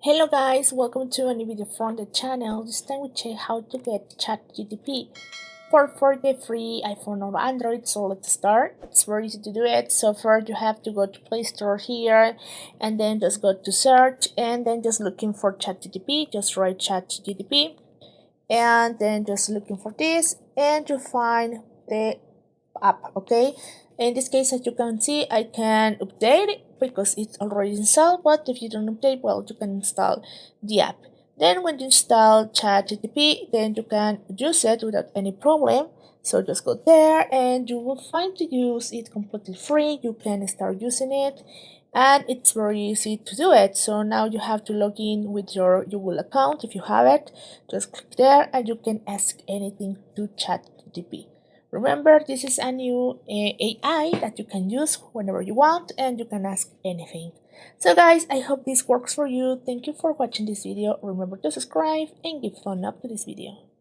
Hello guys, welcome to a new video from the channel. This time we check how to get ChatGPT for the free iPhone or Android. So let's start. It's very easy to do it. So first you have to go to Play Store here and then just go to search and then just looking for ChatGPT. Just write ChatGPT and then just looking for this and you find the app. Okay, in this case, as you can see, I can update it because it's already installed, but if you don't update, well, you can install the app. Then when you install ChatGPT, then you can use it without any problem. So just go there and you will find to use it completely free. You can start using it and it's very easy to do it. So now you have to log in with your Google account. If you have it, just click there and you can ask anything to ChatGPT. Remember, this is a new AI that you can use whenever you want and you can ask anything. So guys, I hope this works for you. Thank you for watching this video. Remember to subscribe and give a thumbs up to this video.